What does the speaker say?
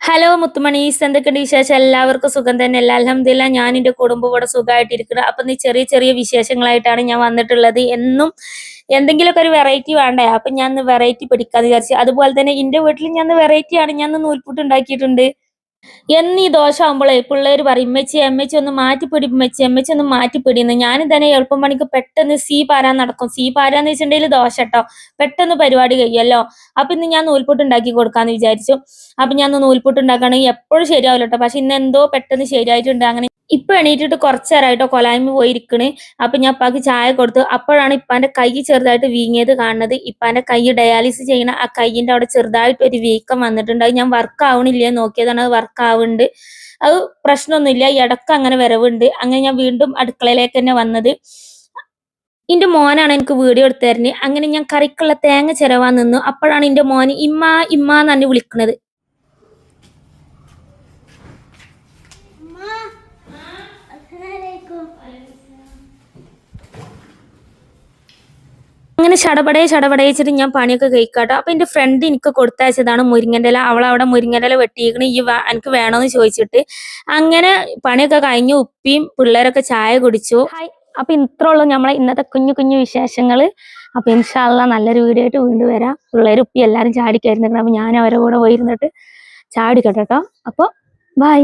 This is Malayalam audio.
ഹലോ മുത്തുമണീസ്, എന്തൊക്കെയുണ്ട് വിശേഷം? എല്ലാവർക്കും സുഖം തന്നെയല്ല? അൽഹംദുലില്ലാ, ഞാൻ എൻ്റെ കുടുംബം ഇവിടെ സുഖമായിട്ടിരിക്കുന്നു. അപ്പം നീ ചെറിയ ചെറിയ വിശേഷങ്ങളായിട്ടാണ് ഞാൻ വന്നിട്ടുള്ളത്. എന്നും എന്തെങ്കിലുമൊക്കെ ഒരു വെറൈറ്റി വേണ്ടേ? അപ്പം ഞാൻ വെറൈറ്റി പിടിക്കാന്ന് വിചാരിച്ചു. അതുപോലെ തന്നെ എൻ്റെ വീട്ടിൽ ഞാൻ വെറൈറ്റി ആണ്, ഞാൻ നൂൽപുട്ട് ഉണ്ടാക്കിയിട്ടുണ്ട്. എന്നീ ദോശമാകുമ്പോഴേ പിള്ളേര് പറയും, അമ്മച്ചി ഒന്ന് മാറ്റിപ്പിടി, അമ്മച്ചി ഒന്ന് മാറ്റിപ്പിടിന്ന്. ഞാൻ തന്നെ എളുപ്പം പണിക്ക് പെട്ടെന്ന് സീ പാരാൻ നടക്കും. സീ പാരാന്ന് വെച്ചിട്ടുണ്ടെങ്കിൽ ദോശ കേട്ടോ, പെട്ടെന്ന് പരിപാടി കഴിയല്ലോ. അപ്പൊ ഇന്ന് ഞാൻ നൂൽപുട്ട് ഉണ്ടാക്കി കൊടുക്കാന്ന് വിചാരിച്ചു. അപ്പൊ ഞാൻ നൂൽപുട്ട് ഉണ്ടാക്കുകയാണെങ്കിൽ എപ്പോഴും ശരിയാവില്ല കേട്ടോ, പക്ഷെ ഇന്ന് എന്തോ പെട്ടെന്ന് ശരിയായിട്ടുണ്ട്. അങ്ങനെ ഇപ്പൊ എണീറ്റിട്ട് കുറച്ചു നേരമായിട്ടോ കൊലായ്മ പോയിരിക്കണ്. അപ്പൊ ഞാൻ ഇപ്പാക്ക് ചായ കൊടുത്തു. അപ്പോഴാണ് ഇപ്പാന്റെ കൈ ചെറുതായിട്ട് വീങ്ങിയത് കാണുന്നത്. ഇപ്പാന്റെ കൈ ഡയാലിസിസ് ചെയ്യണ ആ കൈയിന്റെ അവിടെ ചെറുതായിട്ട് ഒരു വീക്കം വന്നിട്ടുണ്ട്. അത് ഞാൻ വർക്ക് ആവണില്ലേ നോക്കിയതാണ്, അത് വർക്ക് ആവുന്നുണ്ട്. അത് പ്രശ്നമൊന്നുമില്ല, ഇടക്ക് അങ്ങനെ വരവുണ്ട്. അങ്ങനെ ഞാൻ വീണ്ടും അടുക്കളയിലേക്ക് തന്നെ വന്നത്. എന്റെ മോനാണ് എനിക്ക് വീഡിയോ എടുത്തു തരുന്നത്. അങ്ങനെ ഞാൻ കറിക്കുള്ള തേങ്ങ ചിരവാൻ നിന്നു. അപ്പോഴാണ് എന്റെ മോന് ഇമ്മ ഇമ്മ എന്ന് തന്നെ വിളിക്കുന്നത്. അങ്ങനെ ചടപടയിച്ചിട്ട് ഞാൻ പണിയൊക്കെ കഴിക്കാട്ടോ. അപ്പൊ എന്റെ ഫ്രണ്ട് എനിക്ക് കൊടുത്തയച്ചതാണ് മുരിങ്ങൻ്റെ ഇല. അവളവിടെ മുരിങ്ങൻ്റെ ഇല വെട്ടിയിരിക്കണ്, എനിക്ക് വേണോന്ന് ചോദിച്ചിട്ട്. അങ്ങനെ പണിയൊക്കെ കഴിഞ്ഞു. ഉപ്പിയും പിള്ളേരൊക്കെ ചായ കുടിച്ചു. അപ്പൊ ഇത്ര ഉള്ളൂ നമ്മളെ ഇന്നത്തെ കുഞ്ഞു കുഞ്ഞു വിശേഷങ്ങൾ. അപ്പൊ ഇൻഷാ അല്ലാഹ് നല്ലൊരു വീഡിയോ ആയിട്ട് വീണ്ടും വരാം. പിള്ളേരും ഉപ്പി എല്ലാവരും ചാടിക്കായിരുന്നു. അപ്പൊ ഞാൻ അവരെ കൂടെ പോയിരുന്നിട്ട് ചാടിക്കട്ടെ കേട്ടോ. അപ്പൊ ബൈ.